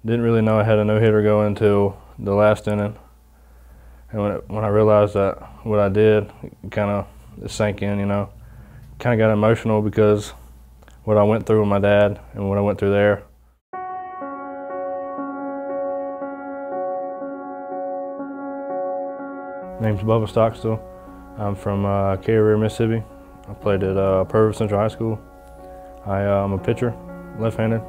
Didn't really know I had a no-hitter going until the last inning. And when I realized that what I did, it kind of sank in, you know. Kind of got emotional because what I went through with my dad and what I went through there. My name's Bubba Stockstill. I'm from Carrier, Mississippi. I played at Pearl River Central High School. I'm a pitcher, left-handed.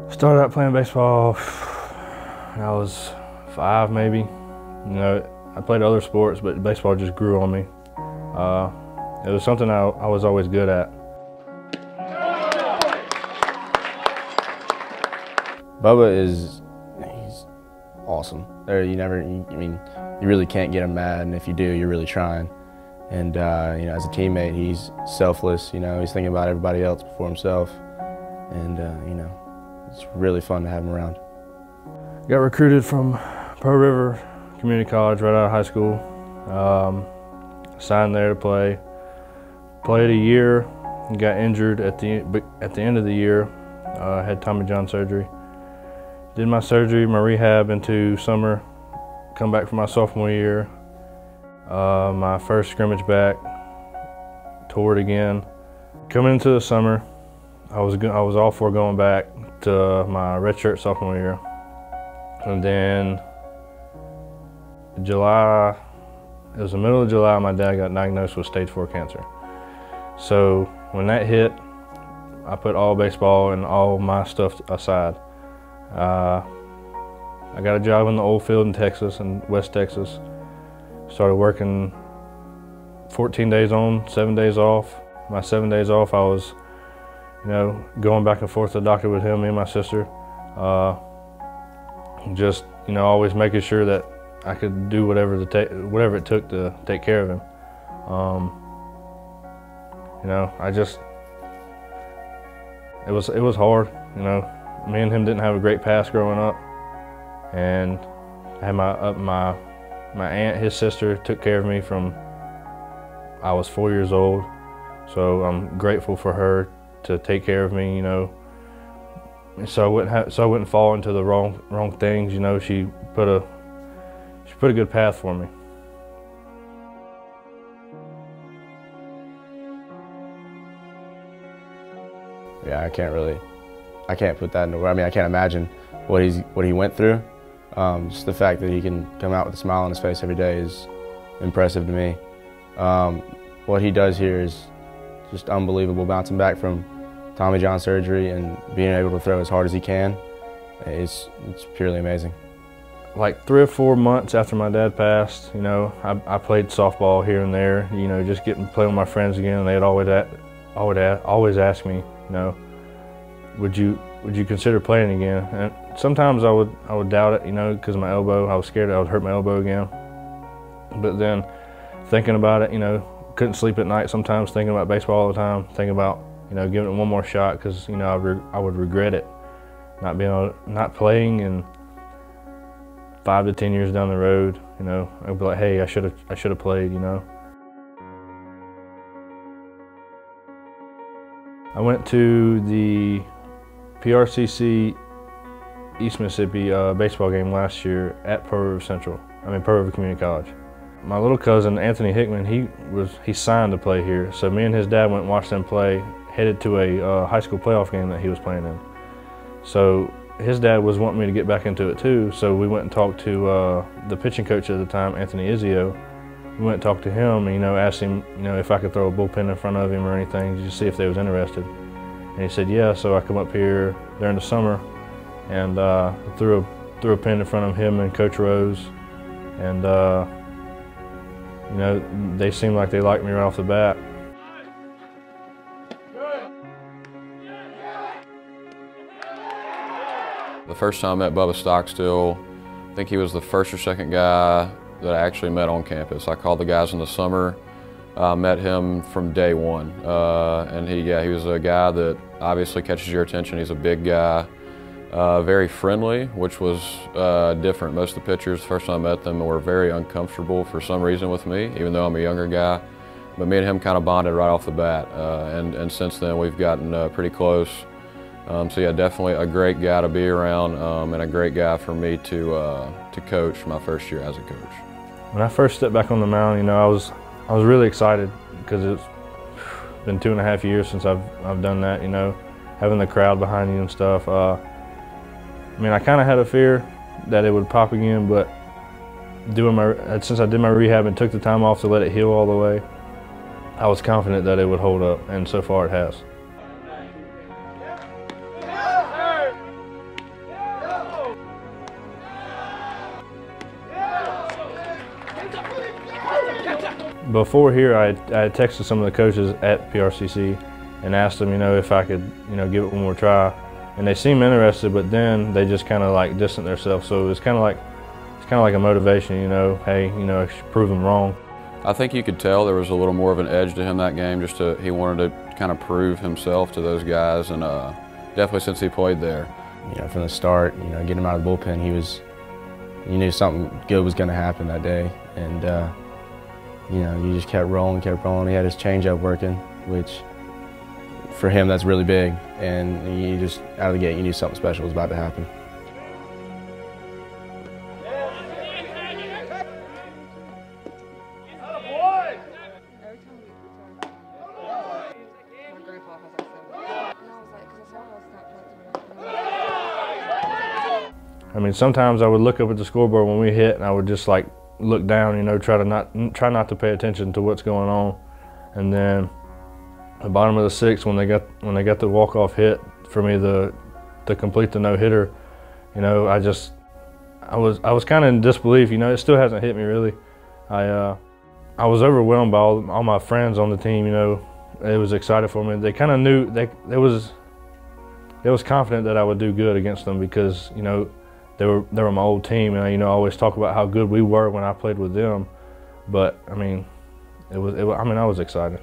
Started out playing baseball when I was 5 maybe. You know, I played other sports, but baseball just grew on me. It was something I was always good at. Bubba he's awesome. You really can't get him mad, and if you do, you're really trying. And you know, as a teammate, he's selfless. You know, he's thinking about everybody else before himself, and you know, it's really fun to have him around. Got recruited from Pearl River Community College right out of high school. Signed there to play. Played a year. And got injured at the end of the year. Had Tommy John surgery. Did my surgery, my rehab into summer. Come back for my sophomore year. My first scrimmage back. Tore it again. Coming into the summer, I was all for going back to my redshirt sophomore year. And then July, it was the middle of July, my dad got diagnosed with stage 4 cancer. So when that hit, I put all baseball and all my stuff aside. I got a job in the oil field in Texas, in West Texas. Started working 14 days on, 7 days off. My 7 days off, I was, you know, going back and forth to the doctor with him, me and my sister. Just, you know, always making sure that I could do whatever it took to take care of him. You know, it was hard. You know, me and him didn't have a great past growing up, and I had my aunt, his sister, took care of me from I was 4 years old. So I'm grateful for her to take care of me. You know. So I wouldn't fall into the wrong things. You know, she put a good path for me. Yeah, I can't put that into words. I mean, I can't imagine what he went through. Just the fact that he can come out with a smile on his face every day is impressive to me. What he does here is just unbelievable. Bouncing back from Tommy John surgery and being able to throw as hard as he can, it's purely amazing. Like 3 or 4 months after my dad passed, you know, I played softball here and there, you know, just playing with my friends again, and they'd always ask me, you know, would you consider playing again? And sometimes I would doubt it, you know, because of my elbow. I was scared I would hurt my elbow again. But then thinking about it, you know, couldn't sleep at night sometimes, thinking about baseball all the time, thinking about, you know, giving it one more shot, because, you know, I would regret it, not playing, and 5 to 10 years down the road, you know, I'd be like, hey, I should have played, you know. I went to the PRCC East Mississippi baseball game last year at Pearl River Community College. My little cousin, Anthony Hickman, he signed to play here. So me and his dad went and watched them play, headed to a high school playoff game that he was playing in. So his dad was wanting me to get back into it too, so we went and talked to the pitching coach at the time, Anthony Izio. We went and talked to him and, you know, asked him, you know, if I could throw a bullpen in front of him or anything, just to see if they was interested. And he said, yeah, so I come up here during the summer and threw a pin in front of him and Coach Rose. And, you know, they seemed like they liked me right off the bat. The first time I met Bubba Stockstill, I think he was the first or second guy that I actually met on campus. I called the guys in the summer, met him from day one. And he was a guy that obviously catches your attention. He's a big guy, very friendly, which was different. Most of the pitchers, the first time I met them, were very uncomfortable for some reason with me, even though I'm a younger guy. But me and him kind of bonded right off the bat. And since then, we've gotten pretty close. So yeah, definitely a great guy to be around, and a great guy for me to coach my first year as a coach. When I first stepped back on the mound, you know, I was really excited because it's been 2.5 years since I've done that. You know, having the crowd behind you and stuff. I mean, I kind of had a fear that it would pop again, but since I did my rehab and took the time off to let it heal all the way, I was confident that it would hold up, and so far it has. Before here, I had texted some of the coaches at PRCC and asked them, you know, if I could, you know, give it one more try. And they seemed interested, but then they just kind of like distanced themselves. So it was kind of like a motivation, you know, hey, you know, prove them wrong. I think you could tell there was a little more of an edge to him that game. He wanted to kind of prove himself to those guys, and definitely since he played there. You know, from the start, you know, getting him out of the bullpen, you knew something good was going to happen that day, and you know, you just kept rolling. He had his changeup working, which for him that's really big, and you just out of the gate you knew something special was about to happen. I mean, sometimes I would look up at the scoreboard when we hit, and I would just like look down, you know, try not to pay attention to what's going on. And then the bottom of the sixth, when they got the walk-off hit for me to complete the no-hitter, you know, I was kind of in disbelief. You know, it still hasn't hit me really. I was overwhelmed by all my friends on the team. You know, they was excited for me. They kind of knew they was confident that I would do good against them because, you know, they were my old team, and you know, I always talk about how good we were when I played with them. But I mean, I was excited.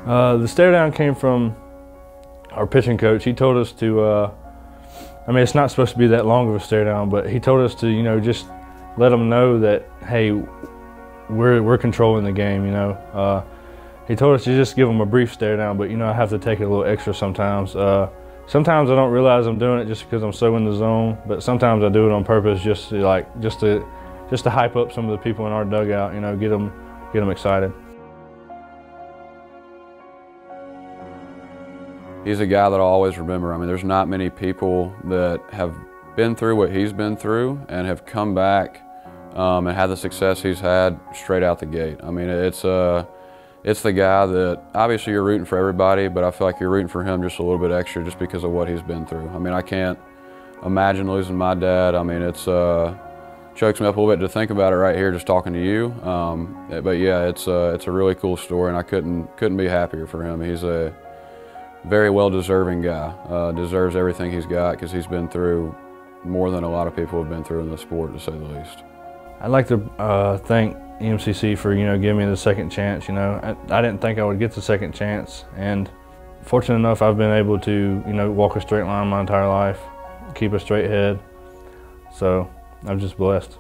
The stare down came from our pitching coach. He told us to, I mean, it's not supposed to be that long of a stare down, but he told us to, you know, just let them know that, hey, we're controlling the game, you know. He told us to just give them a brief stare down, but you know, I have to take it a little extra sometimes. Sometimes I don't realize I'm doing it just because I'm so in the zone, but sometimes I do it on purpose just to hype up some of the people in our dugout, you know, get them excited. He's a guy that I'll always remember. I mean, there's not many people that have been through what he's been through and have come back and had the success he's had straight out the gate. I mean, it's the guy that obviously you're rooting for everybody, but I feel like you're rooting for him just a little bit extra just because of what he's been through. I mean, I can't imagine losing my dad. I mean, it's chokes me up a little bit to think about it right here just talking to you. But yeah, it's a really cool story, and I couldn't be happier for him. He's a very well-deserving guy. Deserves everything he's got because he's been through more than a lot of people have been through in the sport, to say the least. I'd like to thank EMCC for, you know, giving me the second chance. You know, I didn't think I would get the second chance, and fortunate enough, I've been able to, you know, walk a straight line my entire life, keep a straight head. So I'm just blessed.